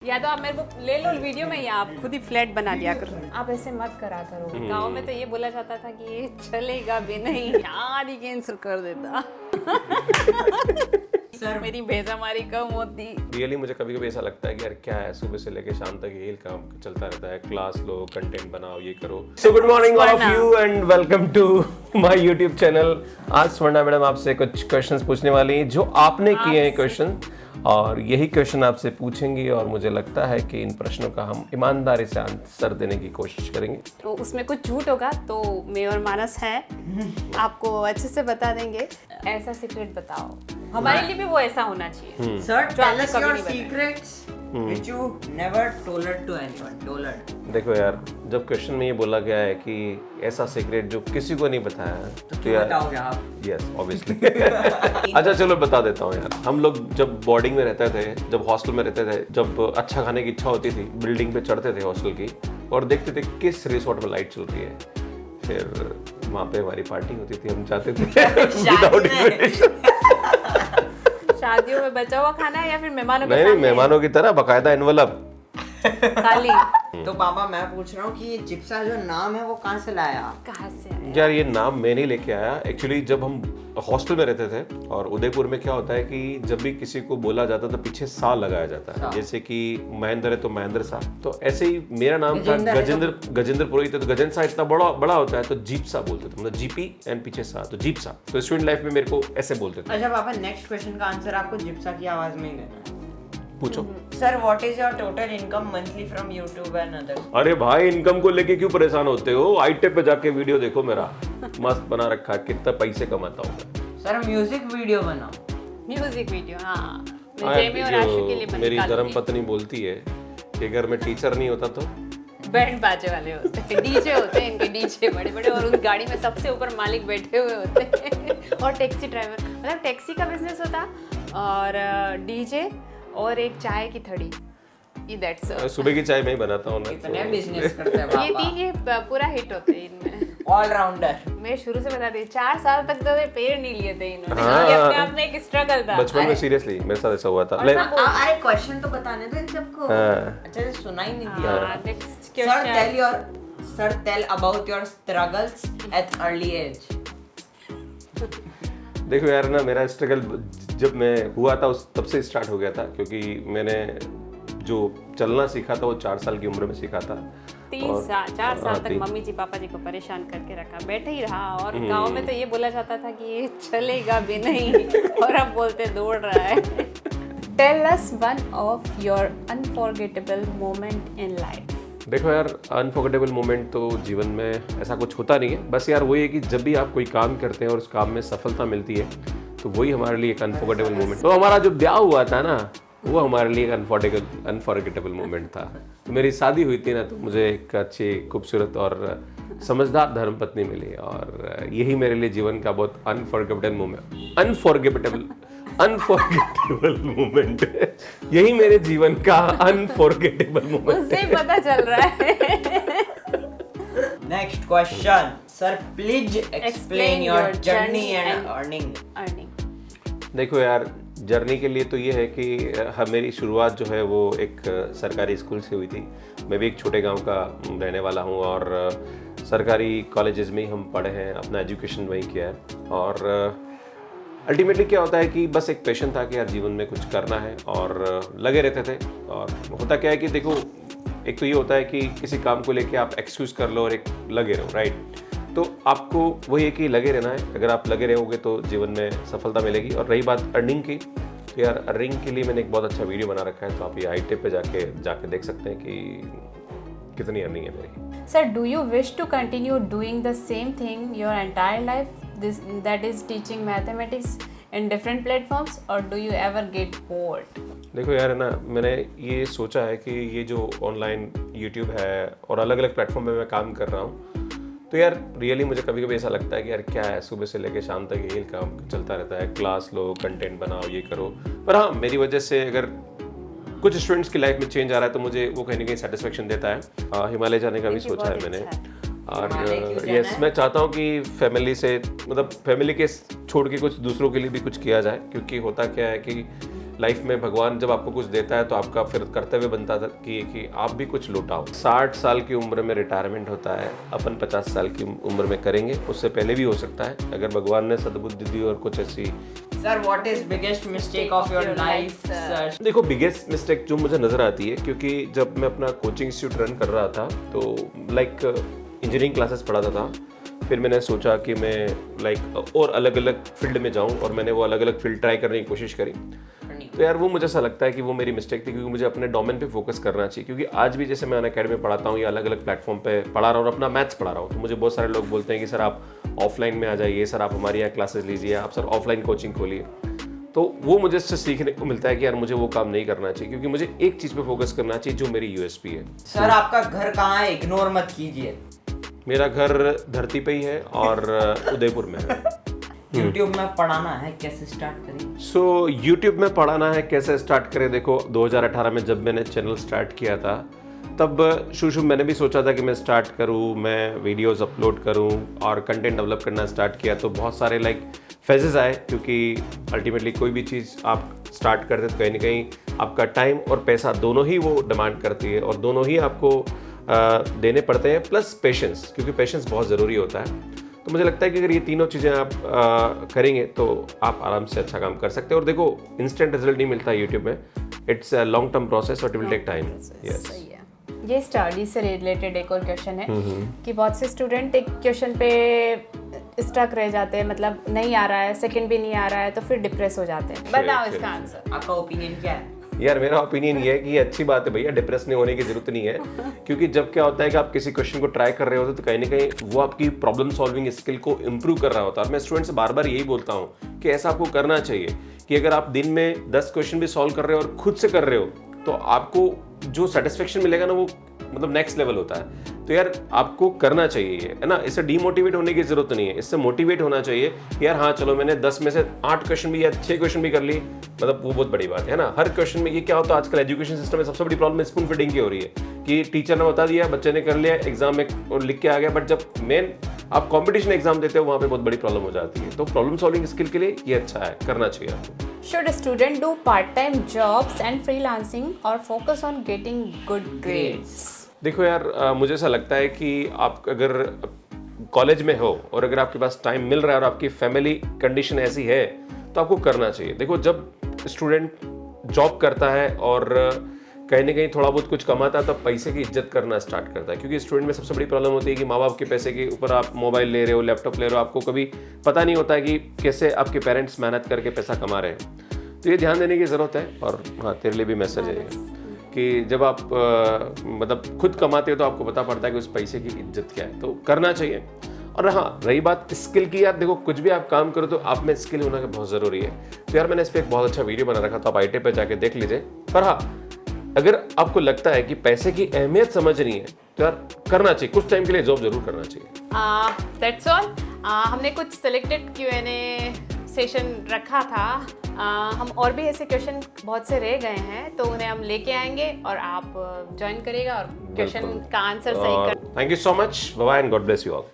या तो आप मेरे को ले लो वीडियो में या आप खुद ही फ्लैट बना लिया करो। आप ऐसे मत करा करो। गांव में तो ये बोला जाता था कि ये चलेगा भी नहीं, यार ही कैंसिल कर देता। सर मेरी बेजामारी कम होती। रियली मुझे कभी कभी ऐसा लगता है कि यार क्या है, सुबह से लेके शाम तक यही काम चलता रहता है, क्लास लो, कंटेंट बनाओ, ये करो। So good morning all of you and welcome to my YouTube channel. आज स्वर्णा मैडम आपसे कुछ क्वेश्चंस पूछने वाली हैं जो आपने किए हैं क्वेश्चन, और यही क्वेश्चन आपसे पूछेंगी और मुझे लगता है कि इन प्रश्नों का हम ईमानदारी से आंसर देने की कोशिश करेंगे। तो उसमें कुछ झूठ होगा तो मैं और मानस है आपको अच्छे से बता देंगे। ऐसा सीक्रेट बताओ, हमारे लिए भी वो ऐसा होना चाहिए। Sir, जो tell आपने us कभी your नहीं बताया। secrets which you never told to anyone. Told. देखो यार, जब क्वेश्चन में ये बोला गया है कि ऐसा सीक्रेट जो किसी को नहीं बताया तो यार बताओगे आप? Yes obviously. अच्छा चलो बता देता हूँ यार। हम लोग जब बोर्डिंग में रहते थे, जब हॉस्टल में रहते थे, जब अच्छा खाने की इच्छा होती थी, बिल्डिंग पे चढ़ते थे हॉस्टल की और देखते थे किस रिसोर्ट में लाइट चल रही है, फिर वहाँ पे हमारी पार्टी होती थी, हम जाते थे विदाउट इनविटेशन। शादियों में बचा हुआ खाना है या फिर मेहमानों के नहीं, सामने? मेहमानों की तरह बकायदा एनवलप खाली। तो पापा मैं पूछ रहा हूँ कि ये जिप्सा जो नाम है वो कहाँ से लाया? कहाँ से आया? यार ये नाम मैं नहीं लेके आया। एक्चुअली जब हम हॉस्टल में रहते थे और उदयपुर में क्या होता है कि जब भी किसी को बोला जाता था पीछे सा लगाया जाता है, जैसे कि महेंद्र है तो महेंद्र सा। तो ऐसे ही मेरा नाम था गजेंद्र पुरोहित है तो गजेंद्र सा इतना बड़ा होता है तो जीप सा बोलते थे, मतलब जीपी एंड पीछे सा, तो जीप सा। तो स्टूडेंट लाइफ में मेरे को ऐसे बोलते थे। अच्छा पापा, नेक्स्ट क्वेश्चन का आंसर आपको जिप्सा की आवाज में ही देना है। पूछो। Sir what is your total income monthly from YouTube and others? अरे भाई, इनकम को लेके क्यों परेशान होते हो? आईटेप पे जाके वीडियो देखो, मेरा मस्त बना रखा है, कितना पैसे कमाता हूँ। सर म्यूजिक वीडियो बनाओ। म्यूजिक वीडियो, हाँ। मैं जेमी और आशु के लिए बना मेरी धर्म पत्नी बोलती है कि अगर मैं टीचर नहीं होता तो बैंड बाजे वाले होते हैं, डीजे होते हैं इनके, डीजे बड़े बड़े, और उन गाड़ी में सबसे ऊपर मालिक बैठे हुए होते हैं और टैक्सी ड्राइवर, मतलब टैक्सी का बिजनेस होता और डीजे और एक चाय की थड़ी। दैट्स सुबह की चाय मैं ही बनाता हूँ ना। कितने बिजनेस करते हैं ये पापा? तीन ये पूरा हिट होते हैं इनमें। ऑलराउंडर। मैं शुरू से बताती हूँ, 4 साल तक तो पैर नहीं लिए थे इन्होंने। हाँ। ये अपने आप में एक स्ट्रगल था। बचपन में सीरियसली मेरे साथ ऐसा हुआ था। अरे क्वेश्चन तो बताने दो इन सबको। हाँ। अच्छा से सुना ही नहीं दिया। Next Sir, tell about your struggles at early age. देखो यार ना, मेरा स्ट्रगल जब मैं हुआ था उस तब से स्टार्ट हो गया था, क्योंकि मैंने जो चलना सीखा था वो 4 साल की उम्र में सीखा था। 4 साल तक मम्मी जी पापा जी को परेशान करके रखा, बैठे ही रहा। और गांव में तो ये बोला जाता था कि ये चलेगा भी नहीं, और अब बोलते दौड़ रहा है। Tell us one of your unforgettable moment in life. देखो यार, अनफॉरगेटेबल मोमेंट तो जीवन में ऐसा कुछ होता नहीं है। बस यार वही है कि जब भी आप कोई काम करते हैं और उस काम में सफलता मिलती है तो वही हमारे लिए एक अनफॉरगेटेबल मोमेंट। तो हमारा जो ब्याह हुआ था ना, वो हमारे लिए एक अनफॉरगेटेबल मोमेंट था। तो मेरी शादी हुई थी ना, तो मुझे एक अच्छी खूबसूरत और समझदार धर्मपत्नी मिली, और यही मेरे लिए जीवन का बहुत अनफॉरगेटेबल मोमेंट है। यही मेरे जीवन का अनफॉरगेटेबल मोमेंट उससे ही पता चल रहा है। Next question. Sir, please explain your journey and earning. देखो यार, जर्नी के लिए तो ये है कि मेरी शुरुआत जो है वो एक सरकारी स्कूल से हुई थी। मैं भी एक छोटे गांव का रहने वाला हूं और सरकारी कॉलेजेस में ही हम पढ़े हैं, अपना एजुकेशन वहीं किया है। और अल्टीमेटली क्या होता है कि बस एक पैशन था कि यार जीवन में कुछ करना है, और लगे रहते थे। और होता क्या है कि देखो, एक तो ये होता है कि किसी काम को लेके आप एक्सक्यूज कर लो और एक लगे रहो, राइट? तो आपको वही है कि लगे रहना है। अगर आप लगे रहोगे तो जीवन में सफलता मिलेगी। और रही बात अर्निंग की, तो यार अर्निंग के लिए मैंने एक बहुत अच्छा वीडियो बना रखा है, तो आप ये आईटेप पे जाके देख सकते हैं कि कितनी अर्निंग है मेरी। Sir, do you wish to continue doing the same thing your entire life? That is teaching mathematics in different platforms, or do you ever get bored? देखो यार, है ना, मैंने ये सोचा है कि ये जो ऑनलाइन यूट्यूब है और अलग अलग प्लेटफॉर्म पे मैं काम कर रहा हूँ, तो यार रियली मुझे कभी कभी ऐसा लगता है कि यार क्या है, सुबह से लेके शाम तक यही काम चलता रहता है, क्लास लो, कंटेंट बनाओ, ये करो। पर हाँ, मेरी वजह से अगर कुछ स्टूडेंट्स की लाइफ में चेंज आ रहा है तो मुझे वो कहीं ना कहीं सेटिस्फेक्शन देता है। हिमालय जाने का भी सोचा है मैंने। और यस, मैं चाहता हूँ कि फैमिली से, मतलब फैमिली के छोड़ के कुछ दूसरों के लिए भी कुछ किया जाए, क्योंकि होता क्या है कि लाइफ में भगवान जब आपको कुछ देता है तो आपका फिर कर्तव्य बनता था कि आप भी कुछ लौटाओ। 60 साल की उम्र में रिटायरमेंट होता है, अपन 50 साल की उम्र में करेंगे, उससे पहले भी हो सकता है अगर भगवान ने सद्बुद्धि दी और कुछ ऐसी। Sir what is biggest mistake of your life sir? देखो बिगेस्ट मिस्टेक जो मुझे नजर आती है, क्योंकि जब मैं अपना कोचिंग इंस्टीट्यूट रन कर रहा था तो लाइक इंजीनियरिंग क्लासेस पढ़ाता था, फिर मैंने सोचा कि मैं लाइक और अलग अलग फील्ड में जाऊं और मैंने वो अलग अलग फील्ड ट्राई करने की कोशिश करी। तो यार वो मुझे ऐसा लगता है कि वो मेरी मिस्टेक थी, क्योंकि मुझे अपने डोमेन पे फोकस करना चाहिए। क्योंकि आज भी जैसे मैं अनअकैडमी में पढ़ाता हूँ या अलग अलग प्लेटफॉर्म पे पढ़ा रहा हूँ और अपना मैथ्स पढ़ा रहा हूँ, तो मुझे बहुत सारे लोग बोलते हैं कि सर आप ऑफलाइन में आ जाइए, सर आप हमारे यहाँ क्लासेस लीजिए, आप सर ऑफलाइन कोचिंग खोलिए। तो वो मुझे इससे सीखने को मिलता है कि यार मुझे वो काम नहीं करना चाहिए, क्योंकि मुझे एक चीज़ पे फोकस करना चाहिए जो मेरी यूएसपी है। सर आपका घर कहाँ है? इग्नोर मत कीजिए। मेरा घर धरती पे ही है और उदयपुर में है। YouTube में पढ़ाना है, कैसे स्टार्ट करें? सो YouTube में पढ़ाना है, कैसे स्टार्ट करें? देखो 2018 में जब मैंने चैनल स्टार्ट किया था तब शुरू मैंने भी सोचा था कि मैं स्टार्ट करूँ, मैं वीडियोस अपलोड करूँ और कंटेंट डेवलप करना स्टार्ट किया। तो बहुत सारे लाइक फेजेस आए, क्योंकि अल्टीमेटली कोई भी चीज़ आप स्टार्ट करते तो कहीं ना कहीं आपका टाइम और पैसा दोनों ही वो डिमांड करती है और दोनों ही आपको देने पड़ते हैं, प्लस पेशेंस, क्योंकि पेशेंस बहुत ज़रूरी होता है। तो मुझे लगता है कि अगर ये तीनों चीज़ें आप करेंगे तो आप आराम से अच्छा काम कर सकते हैं। और देखो इंस्टेंट रिजल्ट नहीं मिलता है यूट्यूब में, it's a long term process और it will take time. Yes, ये स्टडी से रिलेटेड एक और क्वेश्चन है कि बहुत से स्टूडेंट एक क्वेश्चन पे स्टक रह जाते हैं, मतलब नहीं आ रहा है, सेकंड भी नहीं आ रहा है, तो फिर डिप्रेस हो जाते हैं। बताओ इसका आंसर, आपका ओपिनियन क्या है? यार मेरा ओपिनियन ये है कि ये अच्छी बात है भैया, डिप्रेस नहीं होने की जरूरत नहीं है। क्योंकि जब क्या होता है कि आप किसी क्वेश्चन को ट्राई कर रहे होते तो कहीं ना कहीं वो आपकी प्रॉब्लम सॉल्विंग स्किल को इम्प्रूव कर रहा होता है। और मैं स्टूडेंट से बार बार यही बोलता हूँ कि ऐसा आपको करना चाहिए कि अगर आप दिन में 10 क्वेश्चन भी सॉल्व कर रहे हो और खुद से कर रहे हो तो आपको जो सेटिस्फेक्शन मिलेगा ना वो मतलब नेक्स्ट लेवल होता है। तो यार आपको करना चाहिए ये, है ना। इससे डीमोटिवेट होने की जरूरत नहीं है, इससे मोटिवेट होना चाहिए कि यार हाँ चलो मैंने 10 में से 8 क्वेश्चन भी या 6 क्वेश्चन भी कर ली, मतलब वो बहुत बड़ी बात है ना। हर क्वेश्चन में ये क्या होता है आजकल एजुकेशन सिस्टम में सबसे बड़ी प्रॉब्लम स्पून फीडिंग की हो रही है कि टीचर ने बता दिया, बच्चे ने कर लिया, एग्जाम में और लिख के आ गया, बट जब मेन आप कॉम्पिटिशन एग्जाम देते हो वहाँ पे बहुत बड़ी प्रॉब्लम हो जाती है। तो प्रॉब्लम सॉल्विंग स्किल के लिए ये अच्छा है, करना चाहिए आपको। Should a student do part-time jobs and freelancing or focus on getting good grades? देखो यार मुझे ऐसा लगता है कि आप अगर कॉलेज में हो और अगर आपके पास टाइम मिल रहा है और आपकी फैमिली कंडीशन ऐसी है तो आपको करना चाहिए। देखो जब स्टूडेंट जॉब करता है और कहीं ना कहीं थोड़ा बहुत कुछ कमाता है तब पैसे की इज्जत करना स्टार्ट करता है। क्योंकि स्टूडेंट में सबसे बड़ी प्रॉब्लम होती है कि माँ बाप के पैसे के ऊपर आप मोबाइल ले रहे हो, लैपटॉप ले रहे हो, आपको कभी पता नहीं होता है कि कैसे आपके पेरेंट्स मेहनत करके पैसा कमा रहे हैं। तो ये ध्यान देने की ज़रूरत है। और हाँ तेरे लिए भी मैसेज है कि जब आप मतलब खुद कमाते हो तो आपको पता पड़ता है कि उस पैसे की इज्जत क्या है, तो करना चाहिए। और हाँ रही बात स्किल की, यार देखो कुछ भी आप काम करो तो आप में स्किल होना बहुत ज़रूरी है। तो यार मैंने इस पर एक बहुत अच्छा वीडियो बना रखा, तो आप ITA पे जाके देख लीजिए। पर हाँ अगर आपको लगता है कि पैसे की अहमियत समझनी है तो यार करना चाहिए, कुछ टाइम के लिए जॉब जरूर करना चाहिए। That's all. हमने कुछ सिलेक्टेड Q&A सेशन रखा था। हम और भी ऐसे क्वेश्चन बहुत से रह गए हैं तो उन्हें हम लेके आएंगे और आप ज्वाइन करिएगा और क्वेश्चन का आंसर सही कर। Thank you so much, bye bye and God bless you all.